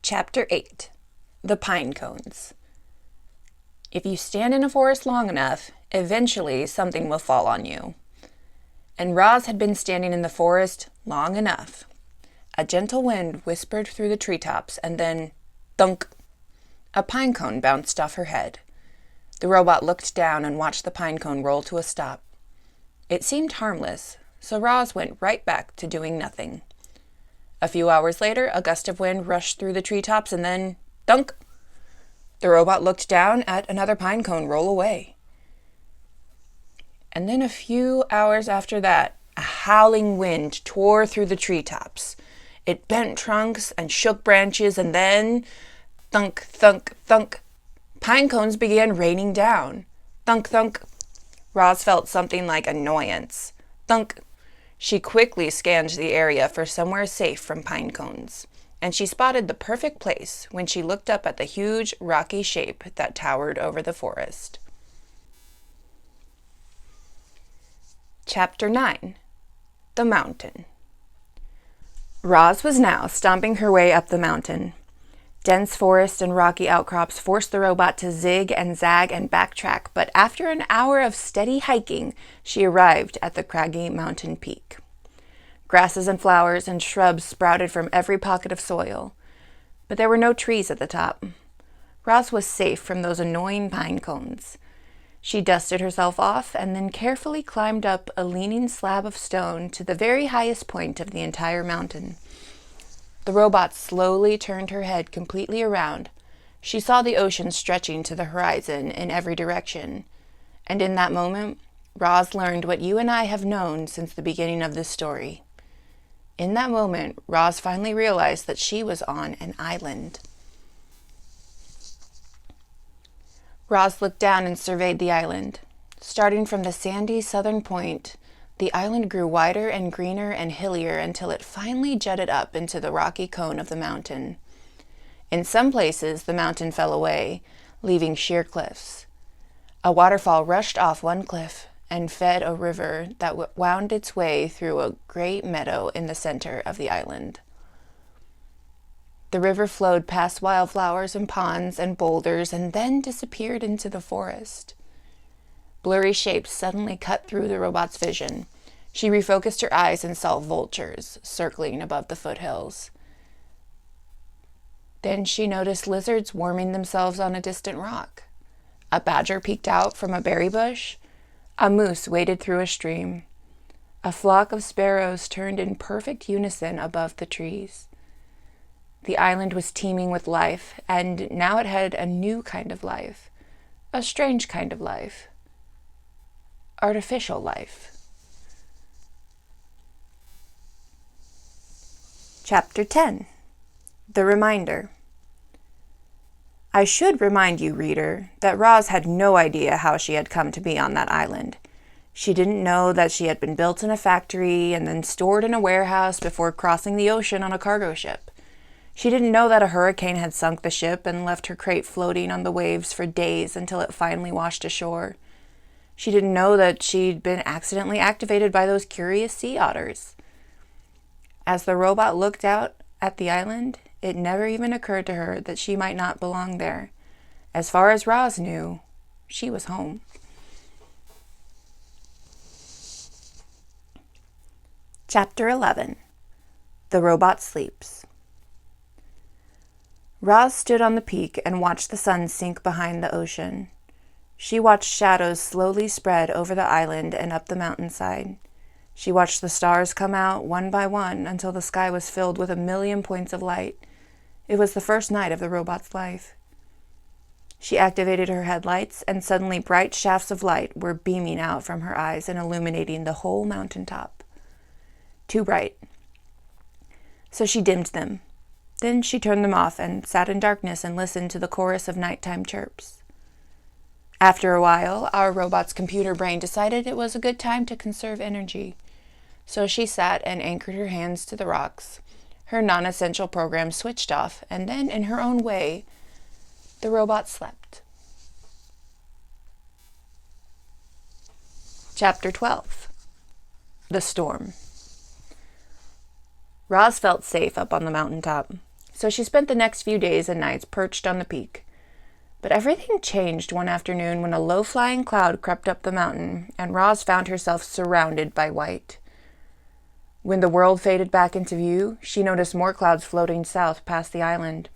Chapter 8. The Pine Cones. If you stand in a forest long enough, eventually something will fall on you. And Roz had been standing in the forest long enough. A gentle wind whispered through the treetops, and then, thunk! A pine cone bounced off her head. The robot looked down and watched the pine cone roll to a stop. It seemed harmless, so Roz went right back to doing nothing. A few hours later, a gust of wind rushed through the treetops, and then, thunk! The robot looked down at another pine cone roll away. And then a few hours after that, a howling wind tore through the treetops. It bent trunks and shook branches, and then, thunk, thunk, thunk, pine cones began raining down. Thunk, thunk. Roz felt something like annoyance. Thunk. She quickly scanned the area for somewhere safe from pine cones, and she spotted the perfect place when she looked up at the huge rocky shape that towered over the forest. Chapter 9. The Mountain. Roz was now stomping her way up the mountain. Dense forest and rocky outcrops forced the robot to zig and zag and backtrack, but after an hour of steady hiking, she arrived at the craggy mountain peak. Grasses and flowers and shrubs sprouted from every pocket of soil, but there were no trees at the top. Roz was safe from those annoying pine cones. She dusted herself off and then carefully climbed up a leaning slab of stone to the very highest point of the entire mountain. The robot slowly turned her head completely around. She saw the ocean stretching to the horizon in every direction. And in that moment, Roz learned what you and I have known since the beginning of this story. In that moment, Roz finally realized that she was on an island. Roz looked down and surveyed the island. Starting from the sandy southern point, the island grew wider and greener and hillier until it finally jutted up into the rocky cone of the mountain. In some places, the mountain fell away, leaving sheer cliffs. A waterfall rushed off one cliff and fed a river that wound its way through a great meadow in the center of the island. The river flowed past wildflowers and ponds and boulders and then disappeared into the forest. Blurry shapes suddenly cut through the robot's vision. She refocused her eyes and saw vultures circling above the foothills. Then she noticed lizards warming themselves on a distant rock. A badger peeked out from a berry bush. A moose waded through a stream. A flock of sparrows turned in perfect unison above the trees. The island was teeming with life, and now it had a new kind of life, a strange kind of life. Artificial life. Chapter 10. The Reminder. I should remind you, reader, that Roz had no idea how she had come to be on that island. She didn't know that she had been built in a factory and then stored in a warehouse before crossing the ocean on a cargo ship. She didn't know that a hurricane had sunk the ship and left her crate floating on the waves for days until it finally washed ashore. She didn't know that she'd been accidentally activated by those curious sea otters. As the robot looked out at the island, it never even occurred to her that she might not belong there. As far as Roz knew, she was home. Chapter 11. The Robot Sleeps. Roz stood on the peak and watched the sun sink behind the ocean. She watched shadows slowly spread over the island and up the mountainside. She watched the stars come out one by one until the sky was filled with 1,000,000 points of light. It was the first night of the robot's life. She activated her headlights, and suddenly bright shafts of light were beaming out from her eyes and illuminating the whole mountaintop. Too bright. So she dimmed them. Then she turned them off and sat in darkness and listened to the chorus of nighttime chirps. After a while, our robot's computer brain decided it was a good time to conserve energy. So she sat and anchored her hands to the rocks. Her non-essential program switched off, and then, in her own way, the robot slept. Chapter 12. The Storm. Roz felt safe up on the mountaintop. So she spent the next few days and nights perched on the peak. But everything changed one afternoon when a low-flying cloud crept up the mountain, and Roz found herself surrounded by white. When the world faded back into view, she noticed more clouds floating south past the island.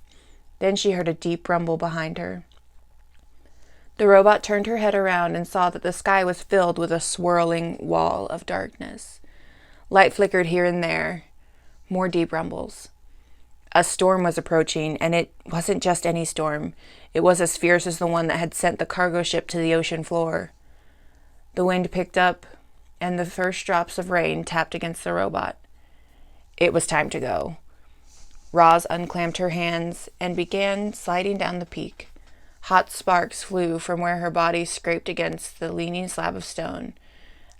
Then she heard a deep rumble behind her. The robot turned her head around and saw that the sky was filled with a swirling wall of darkness. Light flickered here and there. More deep rumbles. A storm was approaching, and it wasn't just any storm. It was as fierce as the one that had sent the cargo ship to the ocean floor. The wind picked up, and the first drops of rain tapped against the robot. It was time to go. Roz unclamped her hands and began sliding down the peak. Hot sparks flew from where her body scraped against the leaning slab of stone.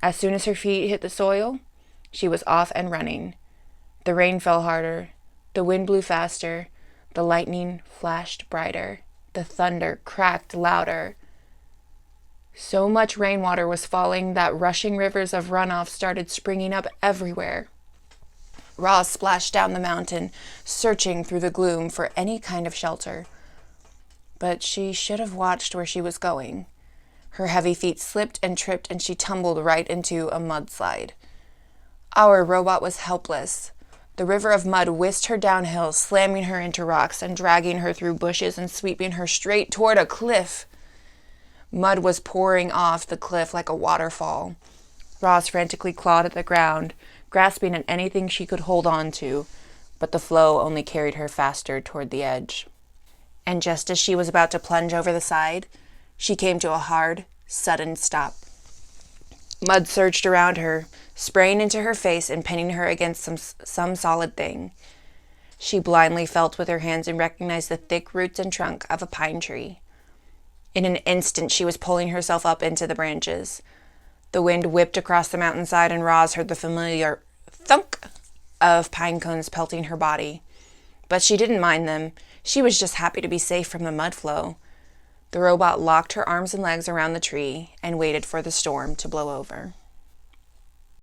As soon as her feet hit the soil, she was off and running. The rain fell harder. The wind blew faster. The lightning flashed brighter. The thunder cracked louder. So much rainwater was falling that rushing rivers of runoff started springing up everywhere. Roz splashed down the mountain, searching through the gloom for any kind of shelter. But she should have watched where she was going. Her heavy feet slipped and tripped, and she tumbled right into a mudslide. Our robot was helpless. The river of mud whisked her downhill, slamming her into rocks and dragging her through bushes and sweeping her straight toward a cliff. Mud was pouring off the cliff like a waterfall. Roz frantically clawed at the ground, grasping at anything she could hold on to, but the flow only carried her faster toward the edge. And just as she was about to plunge over the side, she came to a hard, sudden stop. Mud surged around her, spraying into her face and pinning her against some solid thing. She blindly felt with her hands and recognized the thick roots and trunk of a pine tree. In an instant, she was pulling herself up into the branches. The wind whipped across the mountainside, and Roz heard the familiar thunk of pine cones pelting her body. But she didn't mind them. She was just happy to be safe from the mud flow. The robot locked her arms and legs around the tree and waited for the storm to blow over.